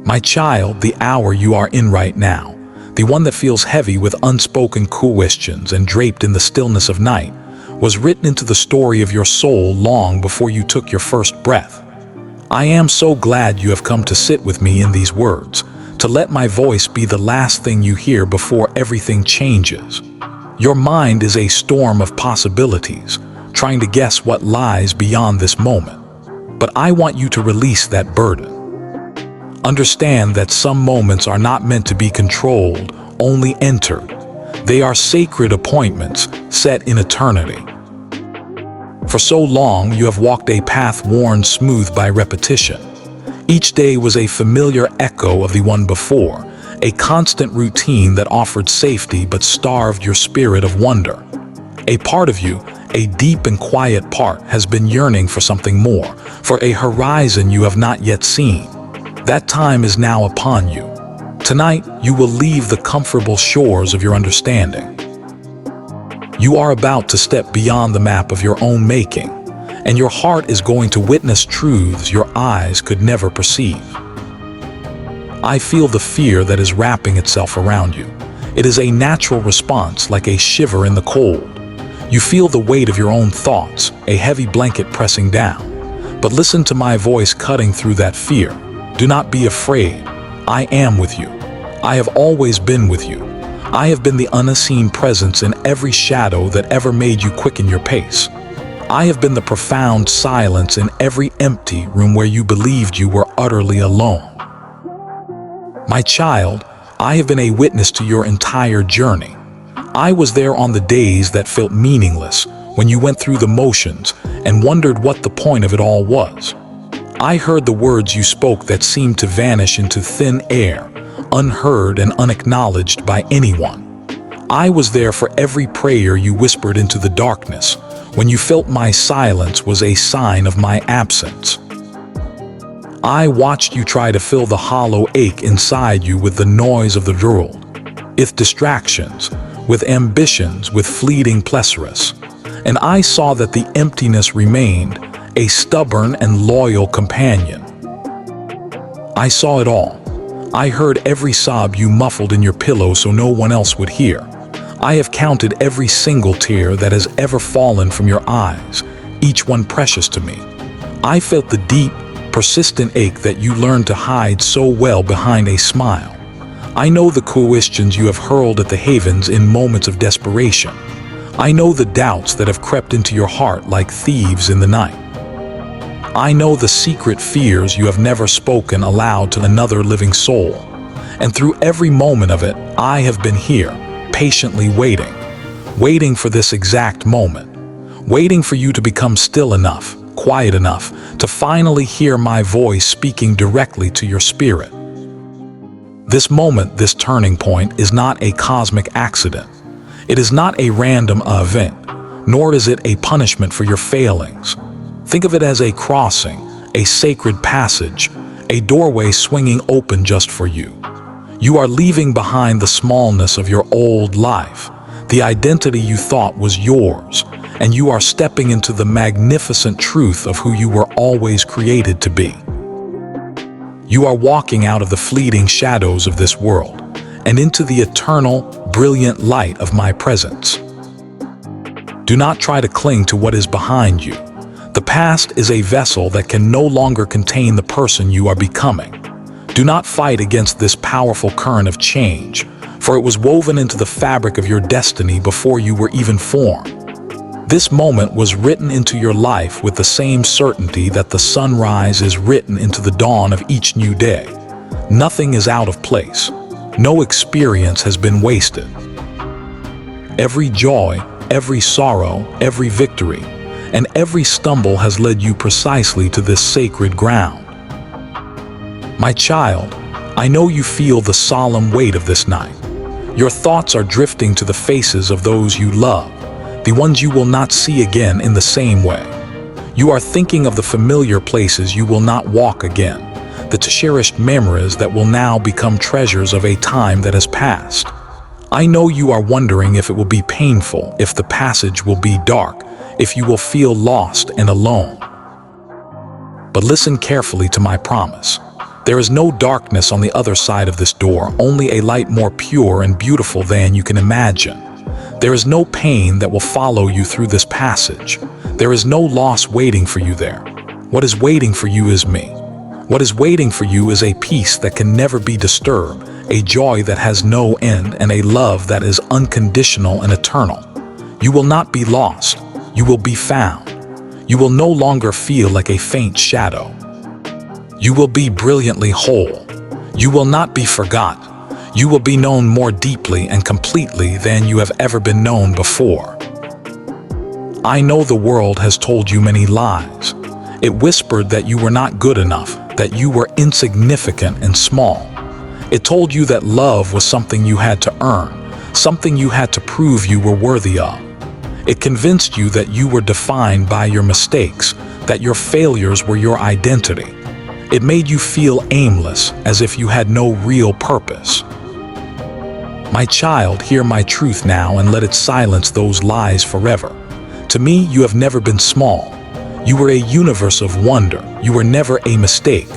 My child, the hour you are in right now, the one that feels heavy with unspoken questions and draped in the stillness of night, was written into the story of your soul long before you took your first breath. I am so glad you have come to sit with me in these words, to let my voice be the last thing you hear before everything changes. Your mind is a storm of possibilities, trying to guess what lies beyond this moment. But I want you to release that burden. Understand that some moments are not meant to be controlled, only entered. They are sacred appointments set in eternity. For so long, you have walked a path worn smooth by repetition. Each day was a familiar echo of the one before, a constant routine that offered safety but starved your spirit of wonder. A part of you, a deep and quiet part, has been yearning for something more, for a horizon you have not yet seen. That time is now upon you. Tonight, you will leave the comfortable shores of your understanding. You are about to step beyond the map of your own making, and your heart is going to witness truths your eyes could never perceive. I feel the fear that is wrapping itself around you. It is a natural response, like a shiver in the cold. You feel the weight of your own thoughts, a heavy blanket pressing down. But listen to my voice cutting through that fear. Do not be afraid. I am with you. I have always been with you. I have been the unseen presence in every shadow that ever made you quicken your pace. I have been the profound silence in every empty room where you believed you were utterly alone. My child, I have been a witness to your entire journey. I was there on the days that felt meaningless, when you went through the motions and wondered what the point of it all was. I heard the words you spoke that seemed to vanish into thin air, unheard and unacknowledged by anyone. I was there for every prayer you whispered into the darkness, when you felt my silence was a sign of my absence. I watched you try to fill the hollow ache inside you with the noise of the world, with distractions, with ambitions, with fleeting pleasures. And I saw that the emptiness remained, a stubborn and loyal companion. I saw it all. I heard every sob you muffled in your pillow so no one else would hear. I have counted every single tear that has ever fallen from your eyes, each one precious to me. I felt the deep, persistent ache that you learned to hide so well behind a smile. I know the questions you have hurled at the havens in moments of desperation. I know the doubts that have crept into your heart like thieves in the night. I know the secret fears you have never spoken aloud to another living soul. And through every moment of it, I have been here, patiently waiting for this exact moment, waiting for you to become still enough, quiet enough, to finally hear my voice speaking directly to your spirit. This moment, this turning point, is not a cosmic accident. It is not a random event, nor is it a punishment for your failings. Think of it as a crossing, a sacred passage, a doorway swinging open just for you. You are leaving behind the smallness of your old life, the identity you thought was yours, and you are stepping into the magnificent truth of who you were always created to be. You are walking out of the fleeting shadows of this world and into the eternal, brilliant light of my presence. Do not try to cling to what is behind you. The past is a vessel that can no longer contain the person you are becoming. Do not fight against this powerful current of change, for it was woven into the fabric of your destiny before you were even formed. This moment was written into your life with the same certainty that the sunrise is written into the dawn of each new day. Nothing is out of place. No experience has been wasted. Every joy, every sorrow, every victory, and every stumble has led you precisely to this sacred ground. My child, I know you feel the solemn weight of this night. Your thoughts are drifting to the faces of those you love, the ones you will not see again in the same way. You are thinking of the familiar places you will not walk again, the cherished memories that will now become treasures of a time that has passed. I know you are wondering if it will be painful, if the passage will be dark, if you will feel lost and alone. But listen carefully to my promise. There is no darkness on the other side of this door, only a light more pure and beautiful than you can imagine. There is no pain that will follow you through this passage. There is no loss waiting for you there. What is waiting for you is me. What is waiting for you is a peace that can never be disturbed, a joy that has no end, and a love that is unconditional and eternal. You will not be lost. You will be found. You will no longer feel like a faint shadow. You will be brilliantly whole. You will not be forgotten. You will be known more deeply and completely than you have ever been known before. I know the world has told you many lies. It whispered that you were not good enough, that you were insignificant and small. It told you that love was something you had to earn, something you had to prove you were worthy of. It convinced you that you were defined by your mistakes, that your failures were your identity. It made you feel aimless, as if you had no real purpose. My child, hear my truth now and let it silence those lies forever. To me, you have never been small. You were a universe of wonder. You were never a mistake.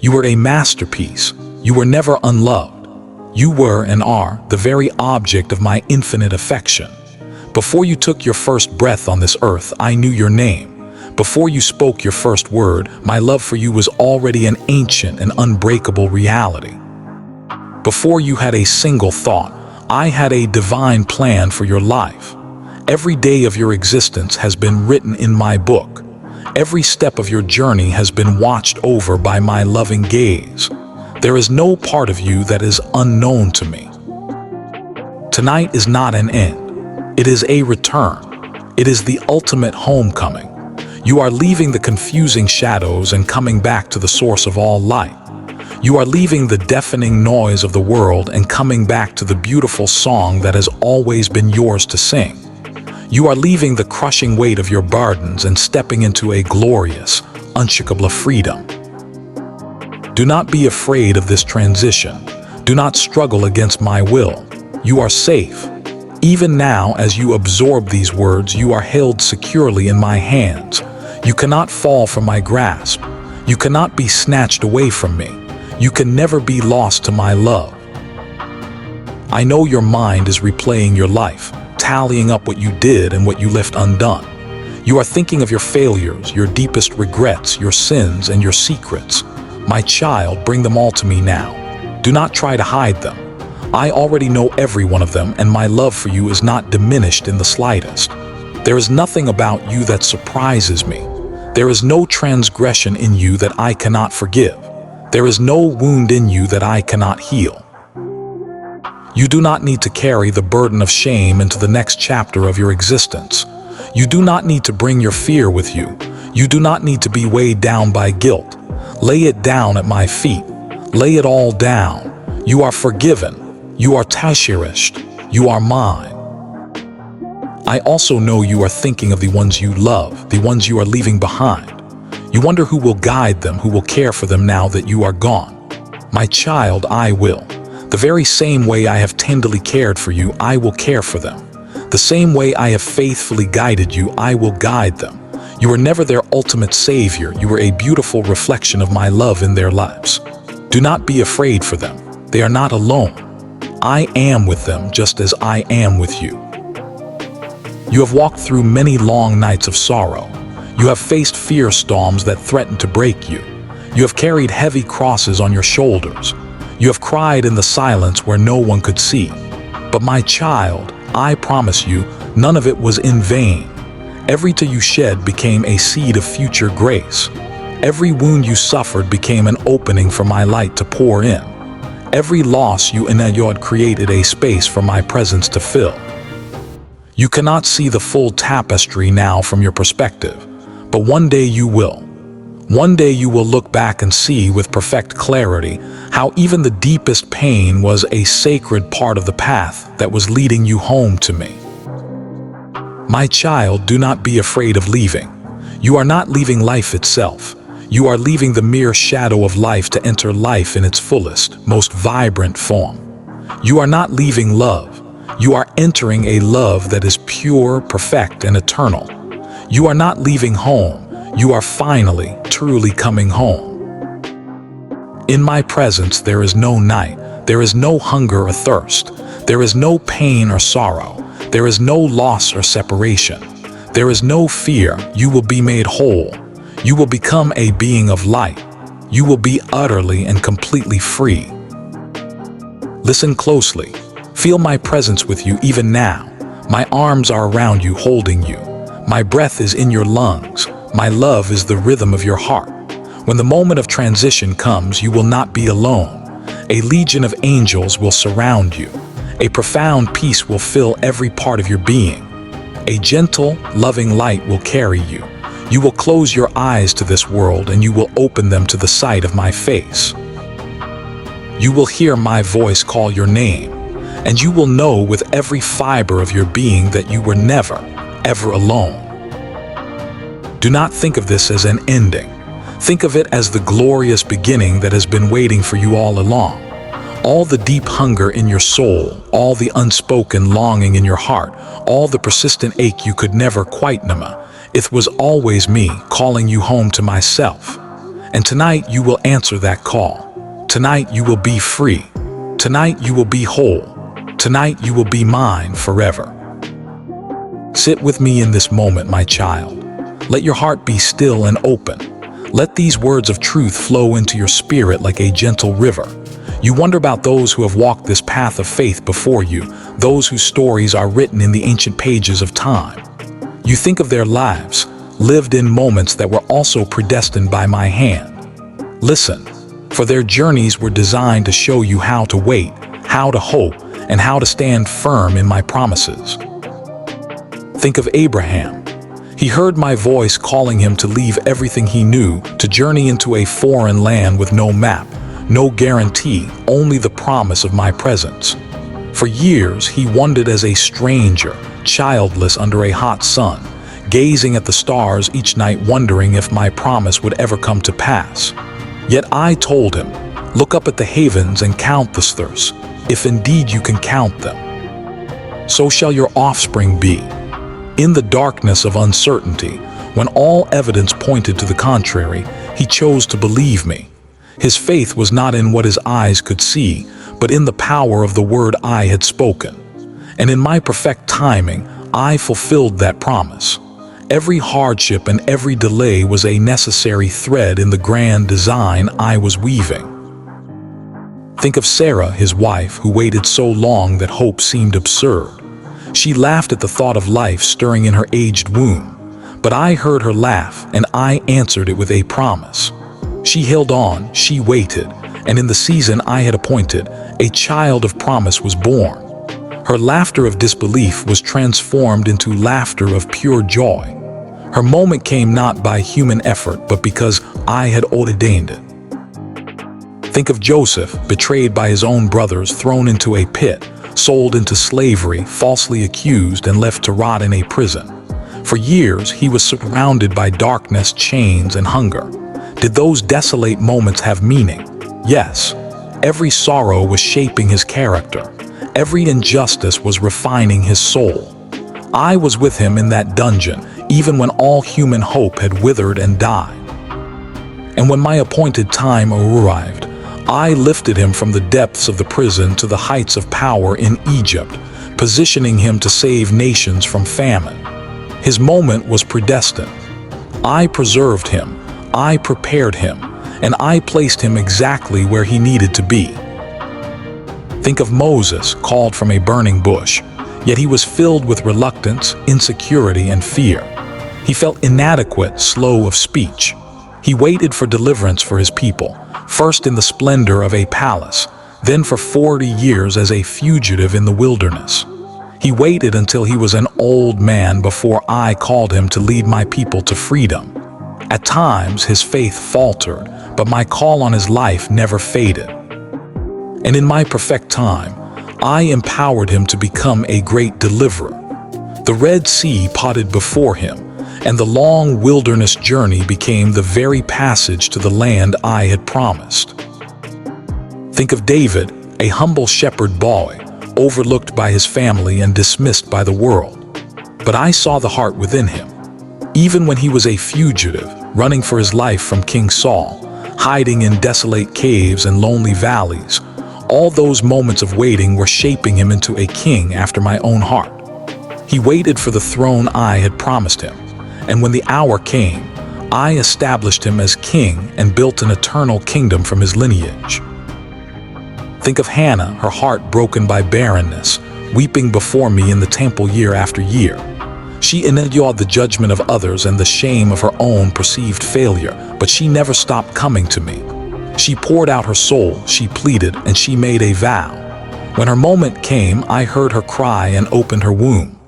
You were a masterpiece. You were never unloved. You were and are the very object of my infinite affection. Before you took your first breath on this earth, I knew your name. Before you spoke your first word, my love for you was already an ancient and unbreakable reality. Before you had a single thought, I had a divine plan for your life. Every day of your existence has been written in my book. Every step of your journey has been watched over by my loving gaze. There is no part of you that is unknown to me. Tonight is not an end. It is a return. It is the ultimate homecoming. You are leaving the confusing shadows and coming back to the source of all light. You are leaving the deafening noise of the world and coming back to the beautiful song that has always been yours to sing. You are leaving the crushing weight of your burdens and stepping into a glorious, unshakable freedom. Do not be afraid of this transition. Do not struggle against my will. You are safe. Even now, as you absorb these words, you are held securely in my hands. You cannot fall from my grasp. You cannot be snatched away from me. You can never be lost to my love. I know your mind is replaying your life, tallying up what you did and what you left undone. You are thinking of your failures, your deepest regrets, your sins, and your secrets. My child, bring them all to me now. Do not try to hide them. I already know every one of them, and my love for you is not diminished in the slightest. There is nothing about you that surprises me. There is no transgression in you that I cannot forgive. There is no wound in you that I cannot heal. You do not need to carry the burden of shame into the next chapter of your existence. You do not need to bring your fear with you. You do not need to be weighed down by guilt. Lay it down at my feet. Lay it all down. You are forgiven. You are cherished. You are mine. I also know you are thinking of the ones you love, the ones you are leaving behind. You wonder who will guide them, who will care for them now that you are gone. My child, I will. The very same way I have tenderly cared for you, I will care for them. The same way I have faithfully guided you, I will guide them. You were never their ultimate savior. You were a beautiful reflection of my love in their lives. Do not be afraid for them. They are not alone. I am with them just as I am with you. You have walked through many long nights of sorrow. You have faced fear storms that threatened to break you. You have carried heavy crosses on your shoulders. You have cried in the silence where no one could see. But my child, I promise you, none of it was in vain. Every tear you shed became a seed of future grace. Every wound you suffered became an opening for my light to pour in. Every loss you endured created a space for my presence to fill. You cannot see the full tapestry now from your perspective, but one day you will. One day you will look back and see with perfect clarity how even the deepest pain was a sacred part of the path that was leading you home to me. My child, do not be afraid of leaving. You are not leaving life itself. You are leaving the mere shadow of life to enter life in its fullest, most vibrant form. You are not leaving love. You are entering a love that is pure, perfect, and eternal. You are not leaving home. You are finally, truly coming home. In my presence there is no night, there is no hunger or thirst, there is no pain or sorrow, there is no loss or separation, there is no fear. You will be made whole. You will become a being of light. You will be utterly and completely free. Listen closely. Feel my presence with you even now. My arms are around you, holding you. My breath is in your lungs. My love is the rhythm of your heart. When the moment of transition comes, you will not be alone. A legion of angels will surround you. A profound peace will fill every part of your being. A gentle, loving light will carry you. You will close your eyes to this world and you will open them to the sight of my face. You will hear my voice call your name, and you will know with every fiber of your being that you were never, ever alone. Do not think of this as an ending. Think of it as the glorious beginning that has been waiting for you all along. All the deep hunger in your soul, all the unspoken longing in your heart, all the persistent ache you could never quite numb, it was always me calling you home to myself. And tonight you will answer that call. Tonight you will be free. Tonight you will be whole. Tonight you will be mine forever. Sit with me in this moment, my child. Let your heart be still and open. Let these words of truth flow into your spirit like a gentle river. You wonder about those who have walked this path of faith before you, those whose stories are written in the ancient pages of time. You think of their lives, lived in moments that were also predestined by my hand. Listen, for their journeys were designed to show you how to wait, how to hope, and how to stand firm in my promises. Think of Abraham. He heard my voice calling him to leave everything he knew, to journey into a foreign land with no map, no guarantee, only the promise of my presence. For years, he wandered as a stranger, childless under a hot sun, gazing at the stars each night, wondering if my promise would ever come to pass. Yet I told him, look up at the heavens and count the stars, if indeed you can count them. So shall your offspring be. In the darkness of uncertainty, when all evidence pointed to the contrary, he chose to believe me. His faith was not in what his eyes could see, but in the power of the word I had spoken. And in my perfect timing, I fulfilled that promise. Every hardship and every delay was a necessary thread in the grand design I was weaving. Think of Sarah, his wife, who waited so long that hope seemed absurd. She laughed at the thought of life stirring in her aged womb, but I heard her laugh and I answered it with a promise. She held on, she waited, and in the season I had appointed, a child of promise was born. Her laughter of disbelief was transformed into laughter of pure joy. Her moment came not by human effort, but because I had ordained it. Think of Joseph, betrayed by his own brothers, thrown into a pit, sold into slavery, falsely accused, and left to rot in a prison. For years, he was surrounded by darkness, chains, and hunger. Did those desolate moments have meaning? Yes. Every sorrow was shaping his character. Every injustice was refining his soul. I was with him in that dungeon, even when all human hope had withered and died. And when my appointed time arrived, I lifted him from the depths of the prison to the heights of power in Egypt, positioning him to save nations from famine. His moment was predestined. I preserved him, I prepared him, and I placed him exactly where he needed to be. Think of Moses, called from a burning bush, yet he was filled with reluctance, insecurity, and fear. He felt inadequate, slow of speech. He waited for deliverance for his people, first in the splendor of a palace, then for 40 years as a fugitive in the wilderness. He waited until he was an old man before I called him to lead my people to freedom. At times, his faith faltered, but my call on his life never faded. And in my perfect time, I empowered him to become a great deliverer. The Red Sea parted before him, and the long wilderness journey became the very passage to the land I had promised. Think of David, a humble shepherd boy, overlooked by his family and dismissed by the world. But I saw the heart within him. Even when he was a fugitive, running for his life from King Saul, hiding in desolate caves and lonely valleys. All those moments of waiting were shaping him into a king after my own heart. He waited for the throne I had promised him, and when the hour came, I established him as king and built an eternal kingdom from his lineage. Think of Hannah, her heart broken by barrenness, weeping before me in the temple year after year. She endured the judgment of others and the shame of her own perceived failure, but she never stopped coming to me. She poured out her soul, she pleaded, and she made a vow. When her moment came, I heard her cry and opened her womb.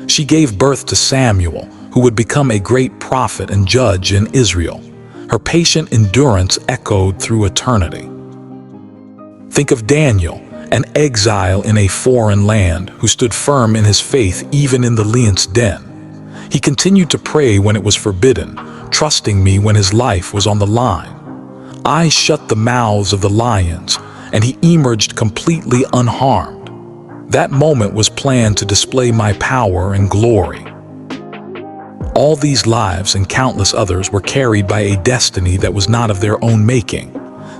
She gave birth to Samuel, who would become a great prophet and judge in Israel. Her patient endurance echoed through eternity. Think of Daniel, an exile in a foreign land who stood firm in his faith even in the lion's den. He continued to pray when it was forbidden, trusting me when his life was on the line. I shut the mouths of the lions, and he emerged completely unharmed. That moment was planned to display my power and glory. All these lives and countless others were carried by a destiny that was not of their own making.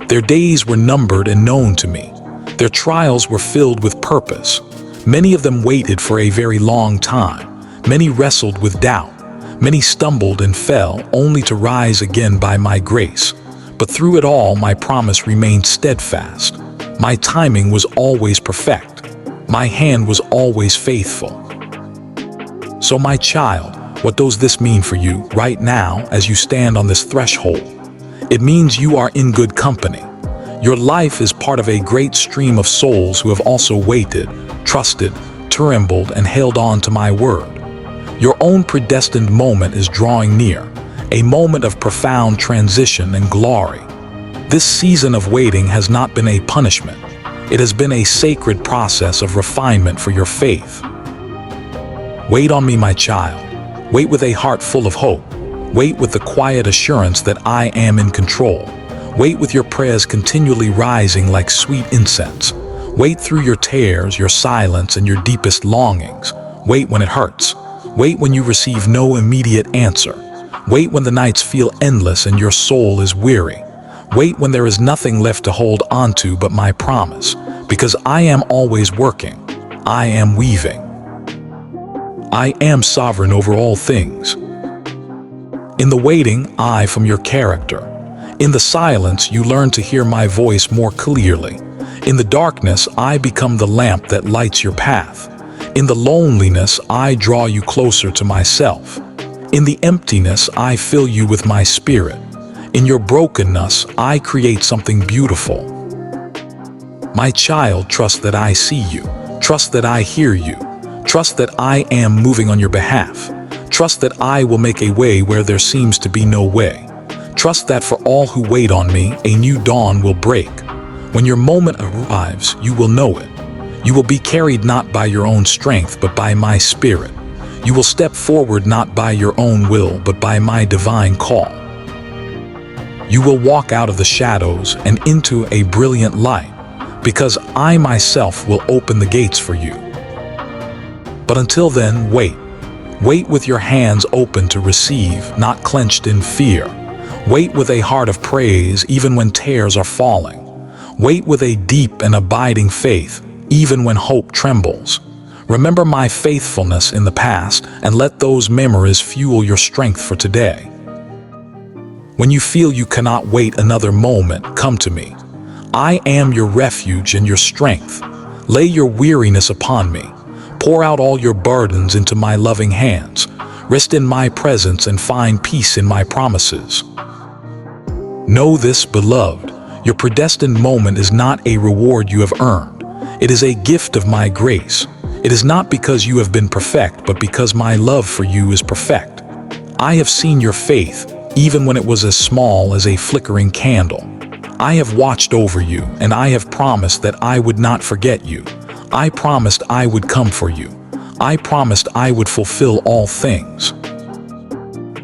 Their days were numbered and known to me. Their trials were filled with purpose. Many of them waited for a very long time. Many wrestled with doubt. Many stumbled and fell, only to rise again by my grace. But through it all, my promise remained steadfast. My timing was always perfect. My hand was always faithful. So my child, what does this mean for you right now as you stand on this threshold? It means you are in good company. Your life is part of a great stream of souls who have also waited, trusted, trembled, and held on to my word. Your own predestined moment is drawing near, a moment of profound transition and glory. This season of waiting has not been a punishment. It has been a sacred process of refinement for your faith. Wait on me, my child. Wait with a heart full of hope. Wait with the quiet assurance that I am in control. Wait with your prayers continually rising like sweet incense. Wait through your tears, your silence, and your deepest longings. Wait when it hurts. Wait when you receive no immediate answer. Wait when the nights feel endless and your soul is weary. Wait when there is nothing left to hold onto but my promise, because I am always working. I am weaving. I am sovereign over all things. In the waiting, I from your character. In the silence, you learn to hear my voice more clearly. In the darkness, I become the lamp that lights your path. In the loneliness, I draw you closer to myself. In the emptiness, I fill you with my spirit. In your brokenness, I create something beautiful. My child, trust that I see you. Trust that I hear you. Trust that I am moving on your behalf. Trust that I will make a way where there seems to be no way. Trust that for all who wait on me, a new dawn will break. When your moment arrives, you will know it. You will be carried not by your own strength, but by my spirit. You will step forward not by your own will, but by my divine call. You will walk out of the shadows and into a brilliant light, because I myself will open the gates for you. But until then, wait. Wait with your hands open to receive, not clenched in fear. Wait with a heart of praise even when tears are falling. Wait with a deep and abiding faith even when hope trembles. Remember my faithfulness in the past and let those memories fuel your strength for today. When you feel you cannot wait another moment, come to me. I am your refuge and your strength. Lay your weariness upon me. Pour out all your burdens into my loving hands. Rest in my presence and find peace in my promises. Know this, beloved, your predestined moment is not a reward you have earned. It is a gift of my grace. It is not because you have been perfect, but because my love for you is perfect. I have seen your faith, even when it was as small as a flickering candle. I have watched over you, and I have promised that I would not forget you. I promised I would come for you. I promised I would fulfill all things.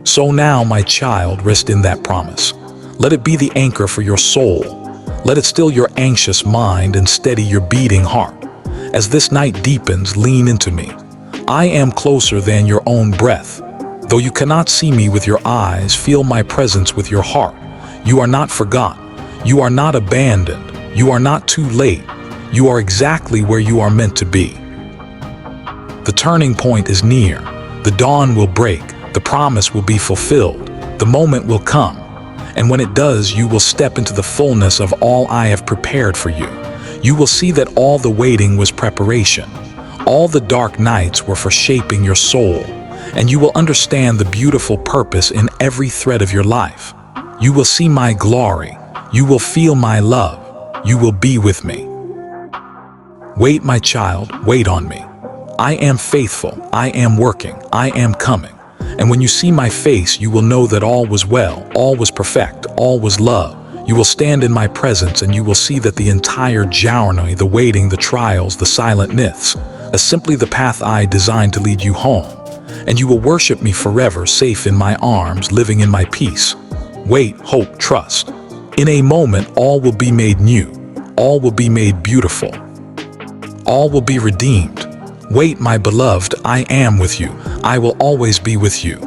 So now, my child, rest in that promise. Let it be the anchor for your soul. Let it still your anxious mind and steady your beating heart. As this night deepens, lean into me. I am closer than your own breath. Though you cannot see me with your eyes, feel my presence with your heart. You are not forgotten. You are not abandoned. You are not too late. You are exactly where you are meant to be. The turning point is near. The dawn will break. The promise will be fulfilled. The moment will come. And when it does, you will step into the fullness of all I have prepared for you. You will see that all the waiting was preparation. All the dark nights were for shaping your soul. And you will understand the beautiful purpose in every thread of your life. You will see my glory. You will feel my love. You will be with me. Wait, my child, wait on me. I am faithful. I am working. I am coming. And when you see my face, you will know that all was well, all was perfect, all was love. You will stand in my presence and you will see that the entire journey, the waiting, the trials, the silent myths, is simply the path I designed to lead you home. And you will worship me forever, safe in my arms, living in my peace. Wait, hope, trust. In a moment, all will be made new. All will be made beautiful. All will be redeemed. Wait, my beloved, I am with you. I will always be with you.